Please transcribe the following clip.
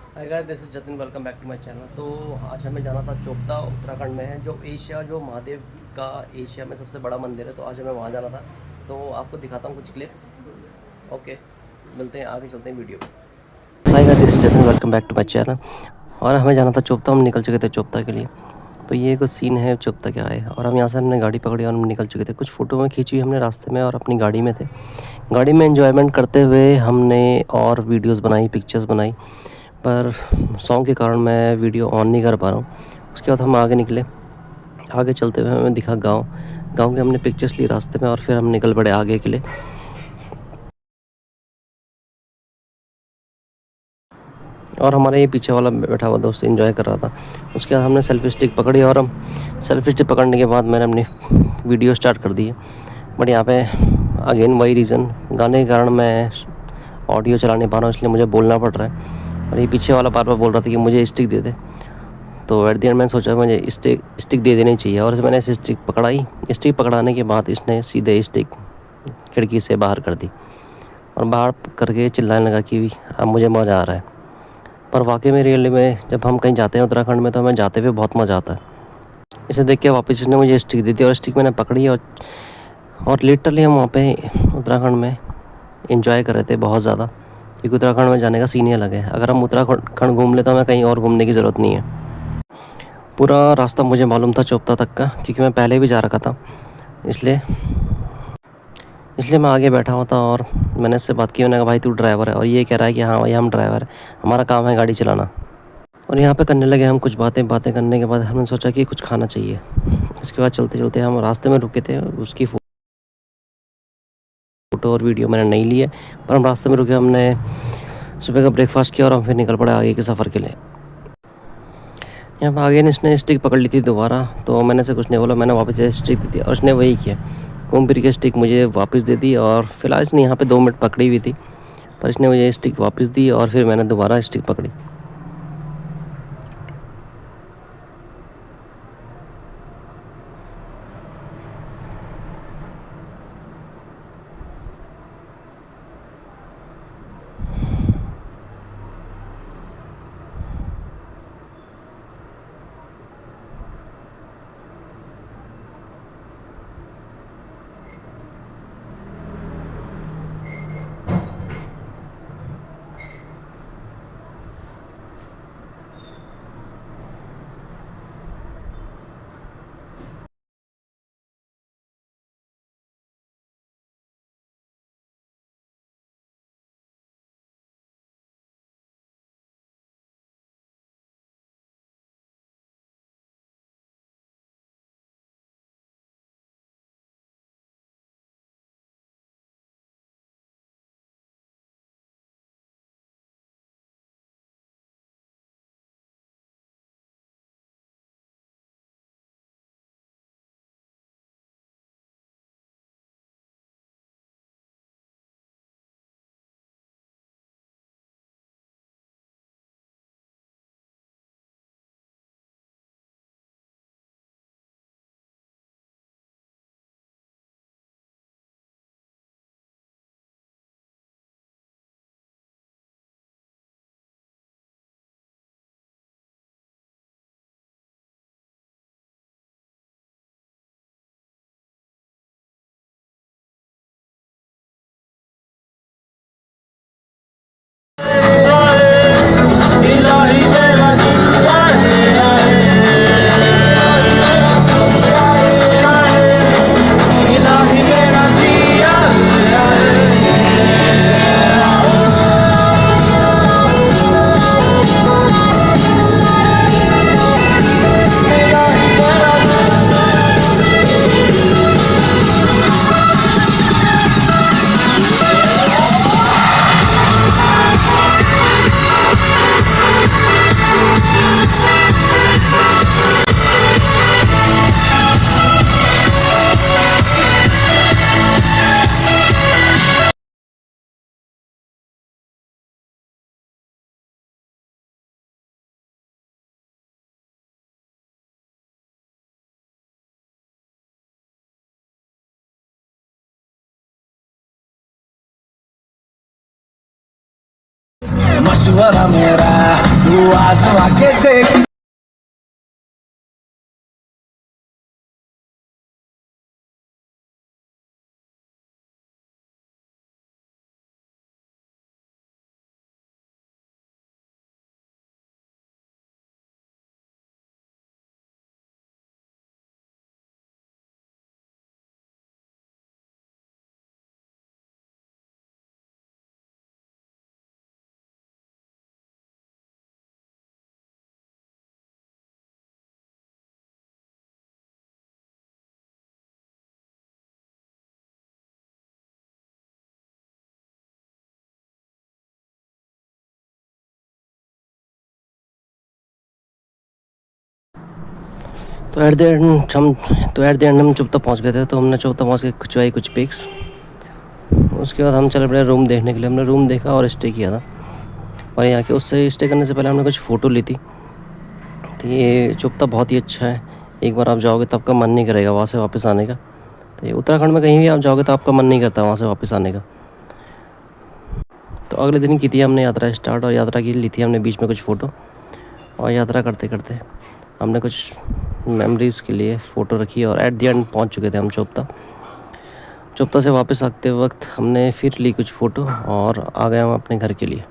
Hi guys, this is Jatin. Welcome back to my channel. तो आज हमें जाना था चोपता, उत्तराखंड में है, जो महादेव का एशिया में सबसे बड़ा मंदिर है। तो आज हमें वहाँ जाना था, तो आपको दिखाता हूँ कुछ क्लिप्स। ओके, मिलते हैं, आगे चलते हैं वीडियो में। Hi guys, this is Jatin. Welcome back to my channel. और हमें जाना था चोपता, हम निकल चुके थे चोपता के लिए। तो ये कुछ सीन है चोपता के आए, और हम यहाँ से हमने गाड़ी पकड़ी और हम निकल चुके थे। कुछ फ़ोटो में खींची हुई हमने रास्ते में और अपनी गाड़ी में थे। गाड़ी में एंजॉयमेंट करते हुए हमने और वीडियोस बनाई, पिक्चर्स बनाई, पर सॉन्ग के कारण मैं वीडियो ऑन नहीं कर पा रहा हूँ। उसके बाद हम आगे निकले। आगे चलते हुए हमें दिखा गांव। गांव के हमने पिक्चर्स ली रास्ते में और फिर हम निकल पड़े आगे के लिए। और हमारा ये पीछे वाला बैठा हुआ दोस्त एंजॉय कर रहा था। उसके बाद हमने सेल्फी स्टिक पकड़ी और हम सेल्फी स्टिक पकड़ने के बाद मैंने अपनी वीडियो स्टार्ट कर दी है। बट यहाँ पे अगेन वही रीज़न, गाने के कारण मैं ऑडियो चला नहीं पा रहा हूँ, इसलिए मुझे बोलना पड़ रहा है। और ये पीछे वाला बार बार बोल रहा था कि मुझे स्टिक दे दे। तो एट द एंड मैंने सोचा मुझे स्टिक दे देनी चाहिए, और मैंने ऐसे स्टिक पकड़ाई। स्टिक पकड़ाने के बाद इसने सीधे स्टिक खिड़की से बाहर कर दी और बाहर करके चिल्लाने लगा कि अब मुझे मज़ा आ रहा है। पर वाकई में रियली में जब हम कहीं जाते हैं उत्तराखंड में, तो हमें जाते हुए बहुत मज़ा आता है। इसे देख के वापस इसने मुझे स्टिक दी थी और स्टिक मैंने पकड़ी, और लिटरली हम वहाँ पे उत्तराखंड में इंजॉय कर रहे थे बहुत ज़्यादा, क्योंकि उत्तराखंड में जाने का सीन ही अलग है। अगर हम उत्तराखंड घूम ले तो हमें कहीं और घूमने की ज़रूरत नहीं है। पूरा रास्ता मुझे मालूम था चोपता तक का, क्योंकि मैं पहले भी जा रखा था। इसलिए इसलिए मैं आगे बैठा हुआ था और मैंने इससे बात की। मैंने कहा भाई तू ड्राइवर है, और ये कह रहा है कि हाँ भाई हम ड्राइवर है, हमारा काम है गाड़ी चलाना। और यहाँ पे करने लगे हम कुछ बातें बातें करने के बाद हमने सोचा कि कुछ खाना चाहिए। उसके बाद चलते चलते हम रास्ते में रुके थे। उसकी फ़ोटो और वीडियो मैंने नहीं ली है, पर हम रास्ते में रुके, हमने सुबह का ब्रेकफास्ट किया और हम फिर निकल पड़े आगे के सफ़र के लिए। यहाँ पर आगे इसने स्टिक पकड़ ली थी दोबारा, तो मैंने से कुछ नहीं बोला, मैंने वापस से स्टिक दी थी और उसने वही किया, घूम फिर के स्टिक मुझे वापस दे दी। और फिलहाल इसने यहाँ पे 2 मिनट पकड़ी हुई थी, पर इसने मुझे स्टिक वापस दी और फिर मैंने दोबारा स्टिक पकड़ी। मशवरा मेरा तू आजमा के देख। तो एट द एंड हम चुपता पहुंच गए थे। तो हमने चुपता पहुंच के खिंचवाई कुछ पिक्स। उसके बाद हम चले पड़े रूम देखने के लिए। हमने रूम देखा और स्टे किया था। और यहाँ के उससे स्टे करने से पहले हमने कुछ फ़ोटो ली थी। तो ये चुपता बहुत ही अच्छा है। एक बार आप जाओगे तो आपका मन नहीं करेगा वहाँ से वापस आने का। तो ये उत्तराखंड में कहीं भी आप जाओगे तो आपका मन नहीं करता वहाँ से वापस आने का। तो अगले दिन की थी हमने यात्रा स्टार्ट, और यात्रा की ली थी हमने बीच में कुछ फ़ोटो। और यात्रा करते करते हमने कुछ मेमोरीज़ के लिए फ़ोटो रखी और एट द एंड पहुँच चुके थे हम चोपता से वापस आते वक्त हमने फिर ली कुछ फ़ोटो और आ गए हम अपने घर के लिए।